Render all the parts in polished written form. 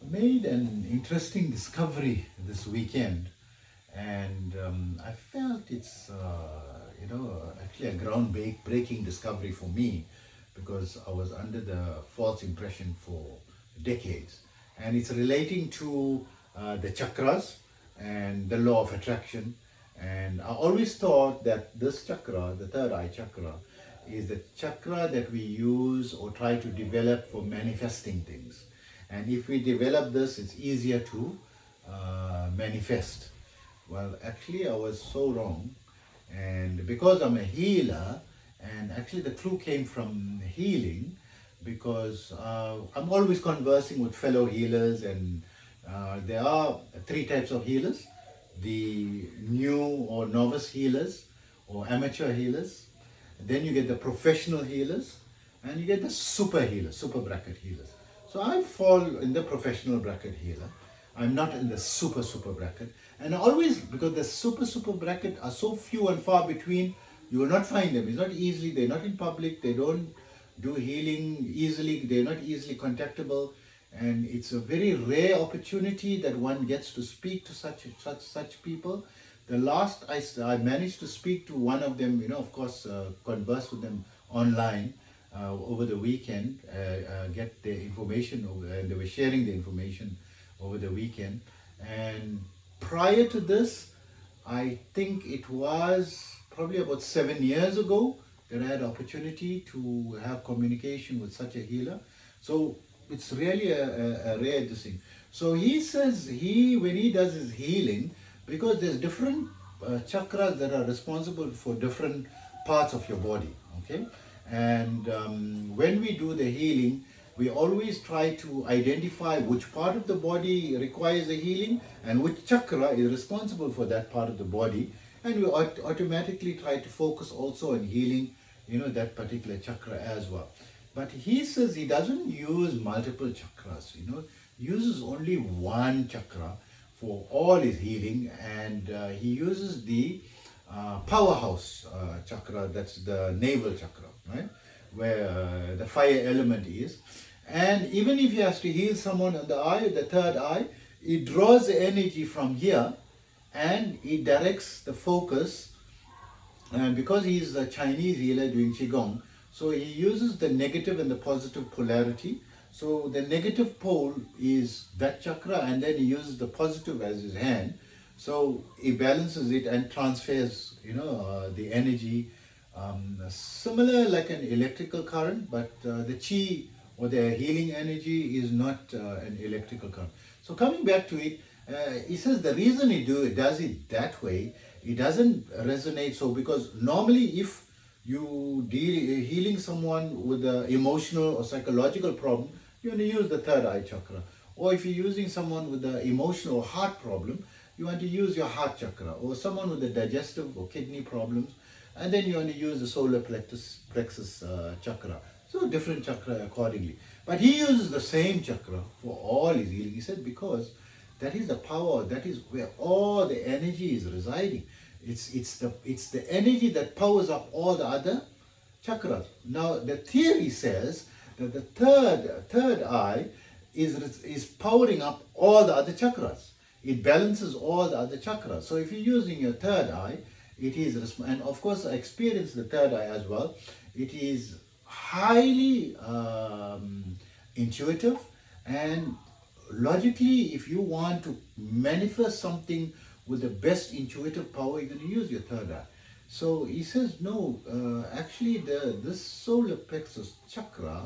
made an interesting discovery this weekend, and I felt it's actually a groundbreaking discovery for me because I was under the false impression for decades, and it's relating to the chakras and the law of attraction. And I always thought that this chakra, the third eye chakra, is the chakra that we use or try to develop for manifesting things. And if we develop this, it's easier to manifest. Well, actually, I was so wrong. And because I'm a healer, and actually the clue came from healing, because I'm always conversing with fellow healers, and there are three types of healers: the new or novice healers, or amateur healers. Then you get the professional healers, and you get the super healers, super bracket healers. So I fall in the professional bracket healer. I'm not in the super bracket. And always, because the super bracket are so few and far between, you will not find them. It's not easily, they're not in public, they don't do healing easily, they're not easily contactable. And it's a very rare opportunity that one gets to speak to such people. The last I managed to speak to one of them, of course, converse with them online over the weekend, get the information, and they were sharing the information over the weekend. And prior to this, I think it was probably about 7 years ago that I had opportunity to have communication with such a healer. So it's really a rare thing. So he says when he does his healing, because there's different chakras that are responsible for different parts of your body, okay? And when we do the healing, we always try to identify which part of the body requires a healing and which chakra is responsible for that part of the body. And we automatically try to focus also on healing, that particular chakra as well. But he says he doesn't use multiple chakras, he uses only one chakra for all his healing, and he uses the powerhouse chakra, that's the navel chakra, right? Where the fire element is. And even if he has to heal someone on the eye, the third eye, he draws the energy from here and he directs the focus. And because he's a Chinese healer doing Qigong, so he uses the negative and the positive polarity. So the negative pole is that chakra, and then he uses the positive as his hand. So he balances it and transfers, the energy, similar like an electrical current, but the chi or the healing energy is not an electrical current. So coming back to it, he says the reason he does it that way, it doesn't resonate. So because normally if you healing someone with an emotional or psychological problem, you want to use the third eye chakra. Or if you're using someone with an emotional or heart problem, you want to use your heart chakra. Or someone with a digestive or kidney problems, and then you want to use the solar plexus chakra. So different chakra accordingly. But he uses the same chakra for all his healing. He said because that is the power, that is where all the energy is residing. It's the energy that powers up all the other chakras. Now the theory says that the third eye is powering up all the other chakras. It balances all the other chakras. So if you're using your third eye, it is, and of course I experienced the third eye as well. It is highly intuitive, and logically, if you want to manifest something with the best intuitive power, you're going to use your third eye. So he says, no, actually this solar plexus chakra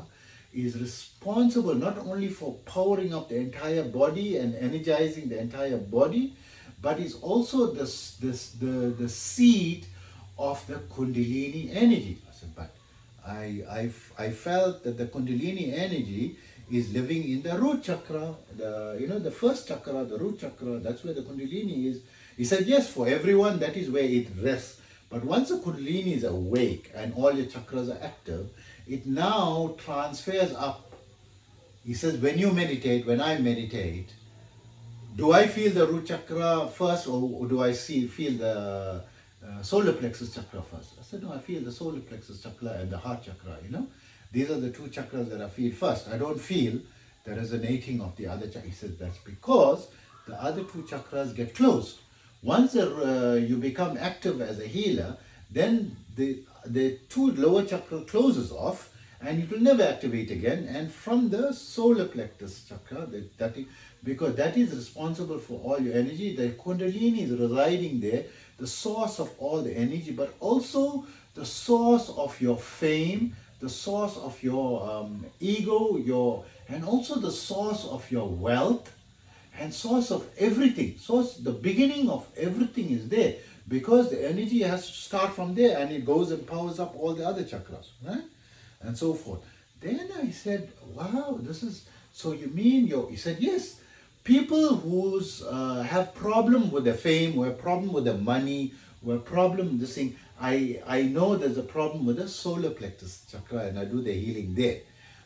is responsible not only for powering up the entire body and energizing the entire body, but is also the seed of the Kundalini energy. I said, but I felt that the Kundalini energy is living in the root chakra, the first chakra, the root chakra, that's where the Kundalini is. He said, yes, for everyone, that is where it rests. But once the Kundalini is awake and all your chakras are active, it now transfers up. He says, when I meditate, do I feel the root chakra first, or do I feel the solar plexus chakra first? I said, no, I feel the solar plexus chakra and the heart chakra, These are the two chakras that I feel first. I don't feel the resonating of the other chakras. He said that's because the other two chakras get closed. Once you become active as a healer, then the two lower chakra closes off and it will never activate again. And from the solar plexus chakra, because that is responsible for all your energy, the Kundalini is residing there, the source of all the energy, but also the source of your fame, the source of your ego, and also the source of your wealth, and source of everything. Source, the beginning of everything is there, because the energy has to start from there and it goes and powers up all the other chakras, right? And so forth. Then I said, wow, this is, so you mean he said, yes, people who have problem with their fame, who have problem with their money, who have problem with this thing, I know there's a problem with the solar plexus chakra, and I do the healing there.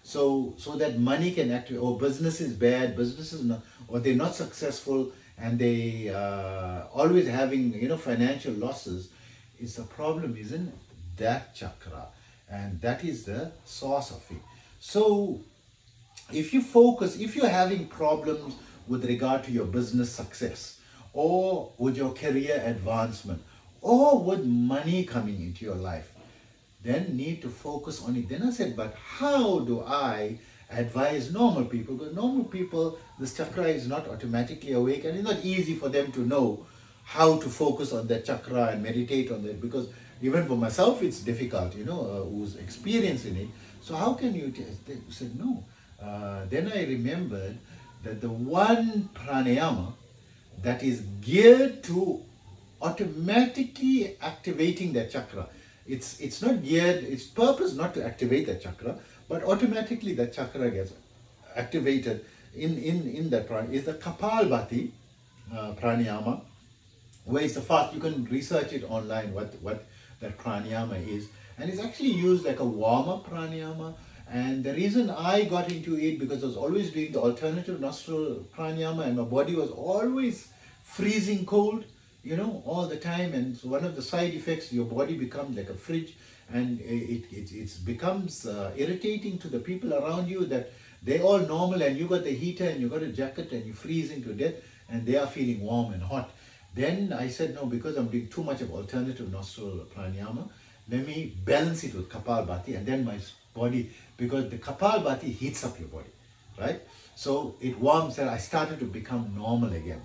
So that money can activate, or business is bad, business is not, or they're not successful, and they always having financial losses. Is the problem is in that chakra, and that is the source of it. So if you're having problems with regard to your business success, or with your career advancement, or with money coming into your life, then need to focus on it. Then I said, but how do I advise normal people? Because normal people, this chakra is not automatically awake, and it's not easy for them to know how to focus on that chakra and meditate on that, because even for myself it's difficult, who's experiencing it. So how can you they said no. Then I remembered that the one pranayama that is geared to automatically activating that chakra, it's not geared, its purpose not to activate that chakra, but automatically that chakra gets activated in that pranayama, is the Kapalbhati pranayama, where it's the fast. You can research it online what that pranayama is, and it's actually used like a warm-up pranayama. And the reason I got into it, because I was always doing the alternative nostril pranayama, and my body was always freezing cold, all the time. And so one of the side effects, your body becomes like a fridge, and it becomes irritating to the people around you, that they're all normal and you got the heater and you got a jacket and you're freezing to death, and they are feeling warm and hot. Then I said, no, because I'm doing too much of alternative nostril pranayama, let me balance it with Kapalbhati, and then my body, because the Kapalbhati heats up your body, right? So it warms, and I started to become normal again,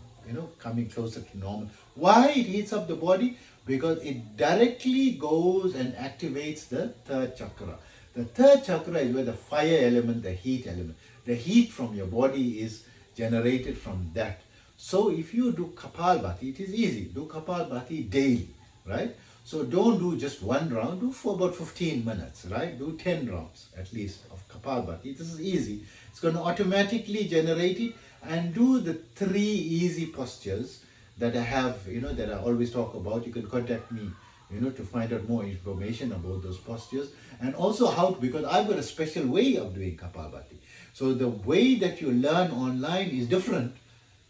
coming closer to normal. Why it heats up the body? Because it directly goes and activates the third chakra. The third chakra is where the fire element, the heat element, the heat from your body is generated from that. So if you do Kapalbhati, it is easy. Do Kapalbhati daily, right? So don't do just one round, do for about 15 minutes, right? Do 10 rounds at least of Kapalbhati. This is easy. It's going to automatically generate it, and do the 3 easy postures that I have, that I always talk about. You can contact me, to find out more information about those postures, and also because I've got a special way of doing Kapalbhati. So the way that you learn online is different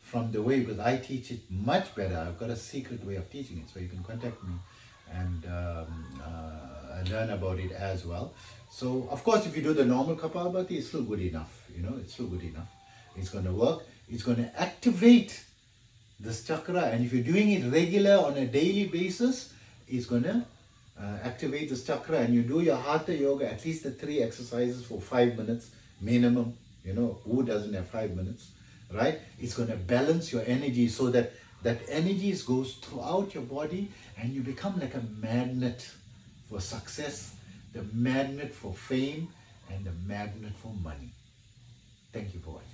from the way, because I teach it much better. I've got a secret way of teaching it, so you can contact me and learn about it as well. So of course, if you do the normal Kapalbhati, it's still good enough. It's still good enough. It's going to work. It's going to activate this chakra, and if you're doing it regular on a daily basis, it's going to activate this chakra. And you do your Hatha Yoga, at least the 3 exercises for 5 minutes minimum. Who doesn't have 5 minutes, right? It's going to balance your energy, so that energy goes throughout your body, and you become like a magnet for success, the magnet for fame, and the magnet for money. Thank you for watching.